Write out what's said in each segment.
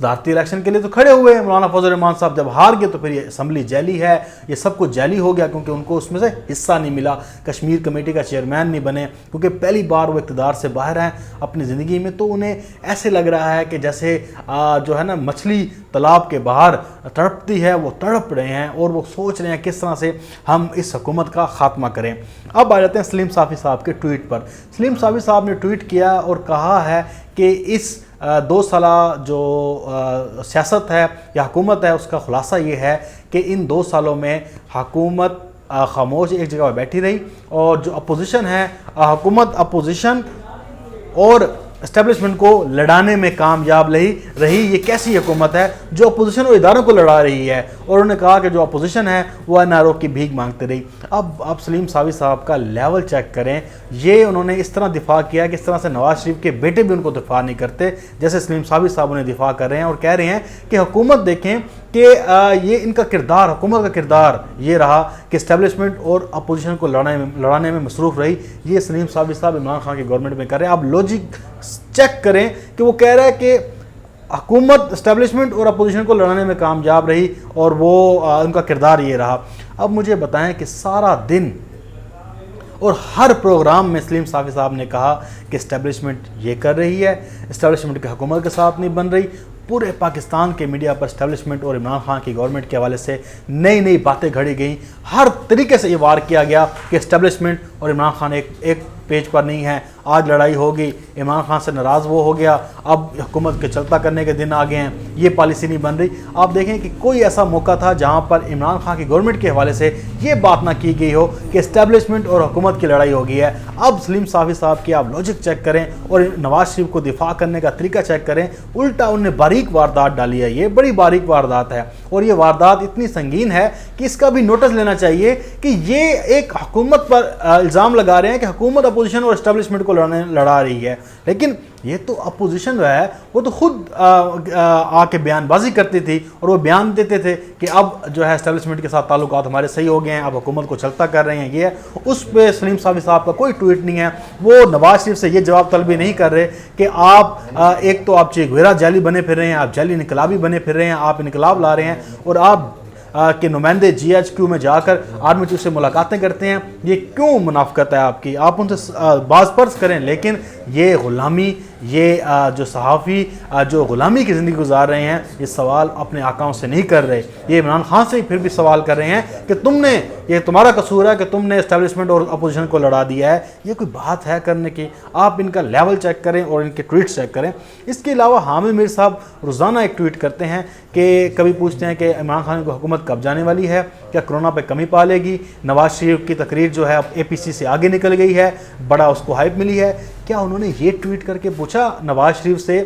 صدارتی الیکشن کے لیے تو کھڑے ہوئے ہیں مولانا فضل الرحمان صاحب، جب ہار گئے تو پھر یہ اسمبلی جعلی ہے، یہ سب کچھ جعلی ہو گیا کیونکہ ان کو اس میں سے حصہ نہیں ملا، کشمیر کمیٹی کا چیئرمین نہیں بنے کیونکہ پہلی بار وہ اقتدار سے باہر ہیں اپنی زندگی میں، تو انہیں ایسے لگ رہا ہے کہ جیسے جو ہے نا مچھلی تالاب کے باہر تڑپتی ہے، وہ تڑپ رہے ہیں اور وہ سوچ رہے ہیں کس طرح سے ہم اس حکومت کا خاتمہ کریں۔ اب آ جاتے ہیں سلیم صافی صاحب کے ٹویٹ پر۔ سلیم صافی صاحب نے ٹویٹ کیا اور کہا ہے کہ اس 2 سالہ جو سیاست ہے یا حکومت ہے اس کا خلاصہ یہ ہے کہ ان 2 سالوں میں حکومت خاموش ایک جگہ پر بیٹھی رہی، اور جو اپوزیشن ہے حکومت اپوزیشن اور اسٹیبلشمنٹ کو لڑانے میں کامیاب رہی۔ یہ کیسی حکومت ہے جو اپوزیشن اور اداروں کو لڑا رہی ہے، اور انہوں نے کہا کہ جو اپوزیشن ہے وہ NRO کی بھیک مانگتے رہی۔ اب سلیم صافی صاحب کا لیول چیک کریں، یہ انہوں نے اس طرح دفاع کیا کہ اس طرح سے نواز شریف کے بیٹے بھی ان کو دفاع نہیں کرتے جیسے سلیم صافی صاحب انہیں دفاع کر رہے ہیں، اور کہہ رہے ہیں کہ حکومت دیکھیں کہ یہ ان کا کردار، حکومت کا کردار یہ رہا کہ اسٹیبلشمنٹ اور اپوزیشن کو لڑانے میں مصروف رہی۔ یہ سلیم صافی صاحب عمران خان کی گورنمنٹ میں کر رہے ہیں۔ آپ لوجک چیک کریں کہ وہ کہہ رہا ہے کہ حکومت اسٹیبلشمنٹ اور اپوزیشن کو لڑانے میں کامیاب رہی اور وہ ان کا کردار یہ رہا۔ اب مجھے بتائیں کہ سارا دن اور ہر پروگرام میں سلیم صافی صاحب نے کہا کہ اسٹیبلشمنٹ یہ کر رہی ہے، اسٹیبلشمنٹ کی حکومت کے ساتھ نہیں بن رہی۔ پورے پاکستان کے میڈیا پر اسٹیبلشمنٹ اور عمران خان کی گورنمنٹ کے حوالے سے نئی باتیں گھڑی گئیں، ہر طریقے سے یہ وار کیا گیا کہ اسٹیبلشمنٹ اور عمران خان ایک پیج پر نہیں ہے، آج لڑائی ہوگی، عمران خان سے ناراض وہ ہو گیا، اب حکومت کے چلتا کرنے کے دن آگے ہیں، یہ پالیسی نہیں بن رہی۔ آپ دیکھیں کہ کوئی ایسا موقع تھا جہاں پر عمران خان کی گورنمنٹ کے حوالے سے یہ بات نہ کی گئی ہو کہ اسٹیبلشمنٹ اور حکومت کی لڑائی ہو گئی ہے۔ اب سلیم صافی صاحب کی آپ لوجک چیک کریں اور نواز شریف کو دفاع کرنے کا طریقہ چیک کریں، الٹا انہوں نے باریک واردات ڈالی ہے، یہ بڑی باریک واردات ہے، اور یہ واردات اتنی سنگین ہے کہ اس کا بھی نوٹس لینا چاہیے کہ یہ ایک حکومت پر الزام لگا رہے ہیں کہ حکومت اپوزیشن اور اسٹیبلشمنٹ کو لڑا رہی ہے، لیکن یہ تو اپوزیشن جو ہے وہ تو خود آ کے بیان بازی کرتی تھی اور وہ بیان دیتے تھے کہ اب جو ہے اسٹیبلشمنٹ کے ساتھ تعلقات ہمارے صحیح ہو گئے ہیں، اب حکومت کو چلتا کر رہے ہیں۔ یہ اس پہ سلیم صافی صاحب کا کوئی ٹویٹ نہیں ہے، وہ نواز شریف سے یہ جواب طلبی نہیں کر رہے کہ آپ ایک تو آپ چیک گویرا جعلی بنے پھر رہے ہیں، آپ جعلی انقلابی بنے پھر رہے ہیں، آپ انقلاب لا رہے ہیں، اور آپ کے نمائندے GHQ میں جا کر آرمی چیف سے ملاقاتیں کرتے ہیں۔ یہ کیوں منافقت ہے آپ کی؟ آپ ان سے باز پرس کریں، لیکن یہ غلامی، یہ جو صحافی جو غلامی کی زندگی گزار رہے ہیں، یہ سوال اپنے آقاؤں سے نہیں کر رہے، یہ عمران خان سے پھر بھی سوال کر رہے ہیں کہ یہ تمہارا قصور ہے کہ تم نے اسٹیبلشمنٹ اور اپوزیشن کو لڑا دیا ہے۔ یہ کوئی بات ہے کرنے کی؟ آپ ان کا لیول چیک کریں اور ان کے ٹویٹس چیک کریں۔ اس کے علاوہ حامد میر صاحب روزانہ ایک ٹویٹ کرتے ہیں کہ کبھی پوچھتے ہیں کہ عمران خان کی حکومت کب جانے والی ہے، کیا کرونا پہ کمی پا لے گی، نواز شریف کی تقریر جو ہے اب APC سے آگے نکل گئی ہے، بڑا اس کو ہائپ ملی ہے۔ کیا انہوں نے یہ ٹویٹ کر کے پوچھا نواز شریف سے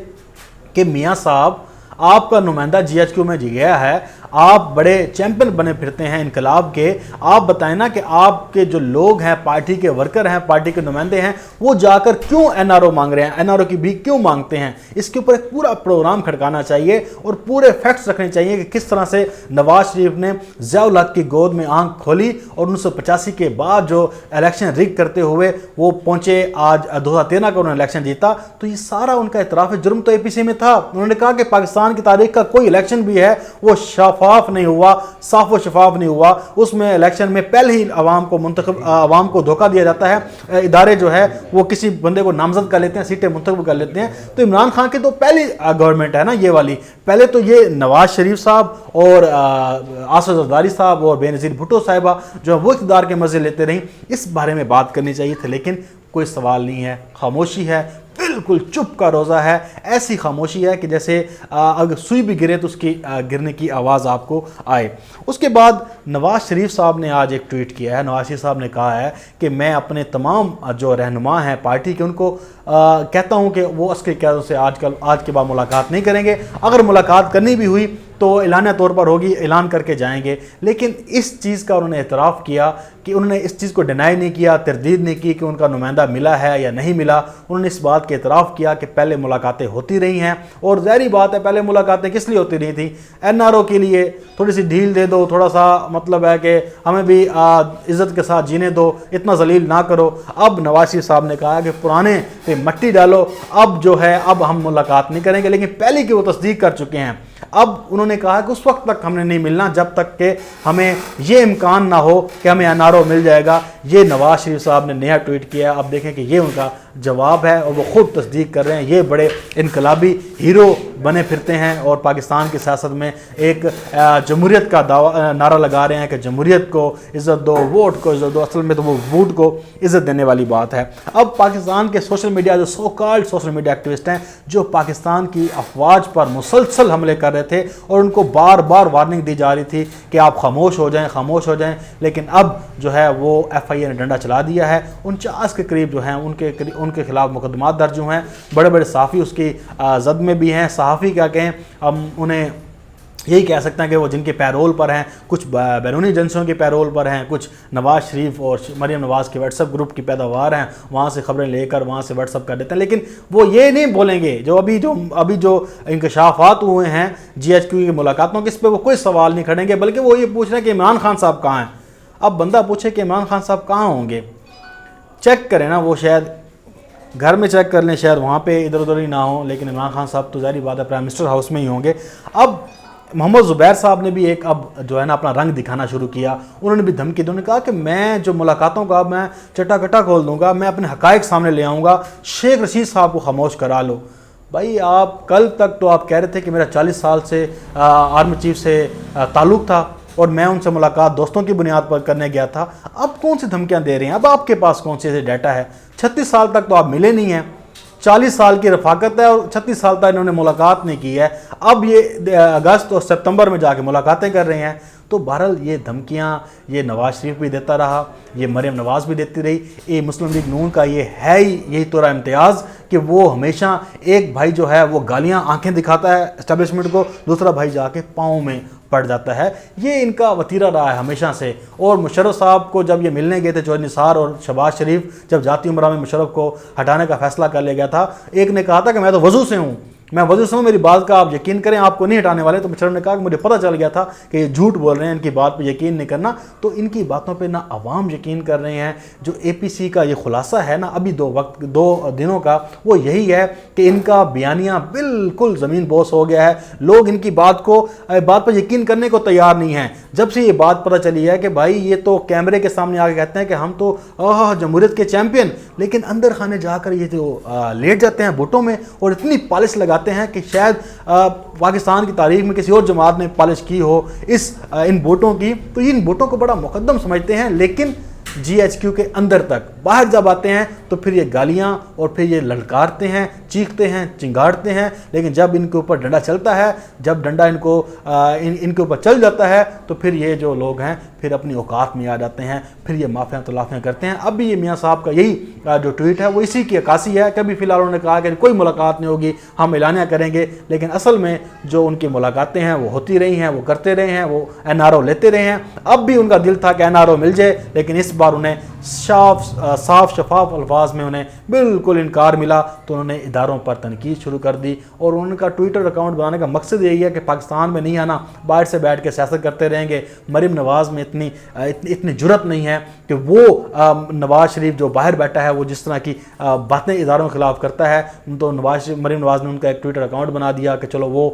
کہ میاں صاحب آپ کا نمائندہ GHQ میں گیا ہے، آپ بڑے چیمپئن بنے پھرتے ہیں انقلاب کے، آپ بتائیں نا کہ آپ کے جو لوگ ہیں، پارٹی کے ورکر ہیں، پارٹی کے نمائندے ہیں، وہ جا کر کیوں NRO مانگ رہے ہیں، NRO کی بھی کیوں مانگتے ہیں؟ اس کے اوپر ایک پورا پروگرام کھڑکانا چاہیے اور پورے فیکٹس رکھنے چاہیے کہ کس طرح سے نواز شریف نے ضیاء الحق کی گود میں آنکھ کھولی اور 1985 کے بعد جو الیکشن ریگ کرتے ہوئے وہ پہنچے، آج 2013 کا انہوں نے الیکشن جیتا، تو یہ سارا ان کا اعتراف ہے، جرم تو APC میں تھا۔ انہوں نے کہا کہ پاکستان کی تاریخ کا کوئی الیکشن بھی ہے وہ شفاف نہیں ہوا، صاف و شفاف نہیں ہوا، اس میں الیکشن میں پہلے ہی عوام کو دھوکہ دیا جاتا ہے، ادارے جو ہے وہ کسی بندے کو نامزد کر لیتے ہیں، سیٹیں منتخب کر لیتے ہیں۔ تو عمران خان کی تو پہلی گورنمنٹ ہے نا یہ والی، پہلے تو یہ نواز شریف صاحب اور آصف زرداری صاحب اور بے نظیر بھٹو صاحبہ جو وہ اقتدار کے مزے لیتے رہیں، اس بارے میں بات کرنی چاہیے تھی، لیکن کوئی سوال نہیں ہے، خاموشی ہے، بالکل چپ کا روزہ ہے، ایسی خاموشی ہے کہ جیسے اگر سوئی بھی گرے تو اس کی گرنے کی آواز آپ کو آئے۔ اس کے بعد نواز شریف صاحب نے آج ایک ٹویٹ کیا ہے، نواز شریف صاحب نے کہا ہے کہ میں اپنے تمام جو رہنما ہیں پارٹی کے ان کو کہتا ہوں کہ وہ عسکری قیادت سے آج کے بعد ملاقات نہیں کریں گے، اگر ملاقات کرنی بھی ہوئی تو اعلانیہ طور پر ہوگی، اعلان کر کے جائیں گے، لیکن اس چیز کا انہوں نے اعتراف کیا کہ انہوں نے اس چیز کو ڈینائی نہیں کیا، تردید نہیں کی کہ ان کا نمائندہ ملا ہے یا نہیں ملا۔ انہوں نے اس بات کے اعتراف کیا کہ پہلے ملاقاتیں ہوتی رہی ہیں، اور ظاہری بات ہے پہلے ملاقاتیں کس لیے ہوتی رہی تھیں؟ NRO کے لیے تھوڑی سی ڈھیل دے دو، تھوڑا سا مطلب ہے کہ ہمیں بھی عزت کے ساتھ جینے دو، اتنا ذلیل نہ کرو۔ اب نواز شریف صاحب نے کہا کہ پرانے پہ مٹی ڈالو، اب جو ہے اب ہم ملاقات نہیں کریں گے، لیکن پہلے کی وہ تصدیق کر چکے ہیں۔ اب انہوں نے کہا کہ اس وقت تک ہم نے نہیں ملنا جب تک کہ ہمیں یہ امکان نہ ہو کہ ہمیں NRO مل جائے گا۔ یہ نواز شریف صاحب نے نیا ٹویٹ کیا ہے۔ اب دیکھیں کہ یہ ان کا جواب ہے، اور وہ خود تصدیق کر رہے ہیں۔ یہ بڑے انقلابی ہیرو بنے پھرتے ہیں، اور پاکستان کی سیاست میں ایک جمہوریت کا نعرہ لگا رہے ہیں کہ جمہوریت کو عزت دو، ووٹ کو عزت دو۔ اصل میں تو وہ ووٹ کو عزت دینے والی بات ہے۔ اب پاکستان کے سوشل میڈیا جو so called social media activist ہیں، جو پاکستان کی افواج پر مسلسل حملے کر رہے تھے اور ان کو بار بار وارننگ دی جا رہی تھی کہ آپ خاموش ہو جائیں، خاموش ہو جائیں، لیکن اب جو ہے وہ FIA نے ڈنڈا چلا دیا ہے۔ 49 کے قریب جو ہیں ان کے خلاف مقدمات درج ہوئے ہیں۔ بڑے بڑے صحافی اس کی زد میں بھی ہیں۔ صحافی کیا کہیں، ہم انہیں یہی کہہ سکتے ہیں کہ وہ جن کے پیرول پر ہیں، کچھ بیرونی ایجنسیوں کے پیرول پر ہیں، کچھ نواز شریف اور مریم نواز کے واٹس ایپ گروپ کی پیداوار ہیں، وہاں سے خبریں لے کر وہاں سے واٹس ایپ کر دیتے ہیں، لیکن وہ یہ نہیں بولیں گے جو ابھی جو انکشافات ہوئے ہیں GHQ کی ملاقاتوں کے، اس پہ وہ کوئی سوال نہیں کھڑیں گے، بلکہ وہ یہ پوچھ رہے ہیں کہ عمران خان صاحب کہاں ہیں۔ اب بندہ پوچھے کہ عمران خان صاحب کہاں ہوں گے، چیک کریں نا، وہ شاید گھر میں چیک کر لیں، شاید وہاں پہ ادھر ادھر ہی نہ ہوں، لیکن عمران خان صاحب تو ظاہری بات ہے پرائم منسٹر ہاؤس میں ہی ہوں گے۔ اب محمد زبیر صاحب نے بھی ایک اب جو ہے نا اپنا رنگ دکھانا شروع کیا۔ انہوں نے بھی دھمکی دی، انہوں نے کہا کہ میں جو ملاقاتوں کا میں چٹا کٹا کھول دوں گا، میں اپنے حقائق سامنے لے آؤں گا، شیخ رشید صاحب کو خاموش کرا لو۔ بھائی آپ کل تک تو آپ کہہ رہے تھے کہ میرا 40 سال سے آرمی چیف سے تعلق تھا اور میں ان سے ملاقات دوستوں کی بنیاد پر کرنے گیا تھا، اب کون سی دھمکیاں دے رہے ہیں؟ اب آپ کے پاس کون سی ڈیٹا ہے؟ 36 سال تک تو آپ ملے نہیں ہیں، 40 سال کی رفاقت ہے اور 36 سال تک انہوں نے ملاقات نہیں کی ہے، اب یہ اگست اور ستمبر میں جا کے ملاقاتیں کر رہے ہیں۔ تو بہرحال یہ دھمکیاں یہ نواز شریف بھی دیتا رہا، یہ مریم نواز بھی دیتی رہی، یہ مسلم لیگ نون کا یہ ہے ہی یہی طور امتیاز کہ وہ ہمیشہ ایک بھائی جو ہے وہ گالیاں آنکھیں دکھاتا ہے اسٹیبلشمنٹ کو، دوسرا بھائی جا کے پاؤں میں پڑ جاتا ہے۔ یہ ان کا وتیرہ رہا ہے ہمیشہ سے۔ اور مشرف صاحب کو جب یہ ملنے گئے تھے، جوہر نثار اور شہباز شریف جب ذاتی عمرہ میں مشرف کو ہٹانے کا فیصلہ کر لیا گیا تھا، ایک نے کہا تھا کہ میں تو وضو سے ہوں، میں وضو سے ہوں، میری بات کا آپ یقین کریں، آپ کو نہیں ہٹانے والے۔ تو مشرف نے کہا کہ مجھے پتہ چل گیا تھا کہ یہ جھوٹ بول رہے ہیں، ان کی بات پہ یقین نہیں کرنا۔ تو ان کی باتوں پہ نہ عوام یقین کر رہے ہیں۔ جو APC کا یہ خلاصہ ہے نا ابھی 2 دنوں کا، وہ یہی ہے کہ ان کا بیانیہ بالکل زمین بوس ہو گیا ہے۔ لوگ ان کی بات پر یقین کرنے کو تیار نہیں ہیں۔ جب سے یہ بات پتہ چلی ہے کہ بھائی یہ تو کیمرے کے سامنے آ کے کہتے ہیں کہ ہم تو جمہوریت کے چیمپئن، لیکن اندر خانے جا کر یہ جو لیٹ جاتے ہیں بوٹوں میں اور اتنی پالش لگاتے ہیں کہ شاید پاکستان کی تاریخ میں کسی اور جماعت نے پالش کی ہو ان بوٹوں کی، تو ان بوٹوں کو بڑا مقدم سمجھتے ہیں، لیکن GHQ کے اندر تک باہر جب آتے ہیں تو پھر یہ گالیاں اور پھر یہ للکارتے ہیں، چیختے ہیں، چنگاڑتے ہیں، لیکن جب ان کے اوپر ڈنڈا چلتا ہے، جب ڈنڈا ان کے اوپر چل جاتا ہے تو پھر یہ جو لوگ ہیں پھر اپنی اوقات میں آ جاتے ہیں، پھر یہ مافیاں تلافیاں کرتے ہیں۔ اب بھی یہ میاں صاحب کا یہی جو ٹویٹ ہے وہ اسی کی عکاسی ہے۔ کبھی فی الحال انہوں نے کہا کہ کوئی ملاقات نہیں ہوگی، ہم اعلانیہ کریں گے، لیکن اصل میں جو ان کی ملاقاتیں ہیں وہ ہوتی رہی ہیں، وہ کرتے رہے ہیں، وہ NRO لیتے رہے ہیں۔ اب بھی ان کا دل تھا کہ NRO مل جائے، لیکن اس بار انہیں صاف شفاف الفاظ میں انہیں بالکل انکار ملا، تو انہوں نے اداروں پر تنقید شروع کر دی۔ اور ان کا ٹویٹر اکاؤنٹ بنانے کا مقصد یہی ہے کہ پاکستان میں نہیں آنا، باہر سے بیٹھ کے سیاست کرتے رہیں گے۔ مریم نواز میں اتنی جرت نہیں ہے کہ وہ نواز شریف جو باہر بیٹھا ہے وہ جس طرح کی باتیں اداروں کے خلاف کرتا ہے، تو مریم نواز نے ان کا ایک ٹویٹر اکاؤنٹ بنا دیا کہ چلو وہ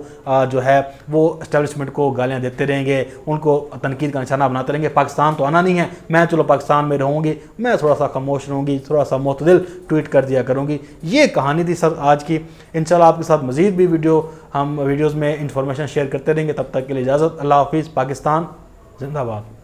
جو ہے وہ اسٹیبلشمنٹ کو گالیاں دیتے رہیں گے، ان کو تنقید کا نشانہ بناتے رہیں گے، پاکستان تو آنا نہیں ہے، میں چلو پاکستان میں رہوں گی، میں تھوڑا سا خاموش رہوں گی، تھوڑا سا معتدل ٹویٹ کر دیا کروں گی۔ یہ کہانی تھی سر آج کی۔ انشاءاللہ آپ کے ساتھ مزید بھی ویڈیوز میں انفارمیشن شیئر کرتے رہیں گے۔ تب تک کے لیے اجازت، اللہ حافظ۔ پاکستان زندہ باد۔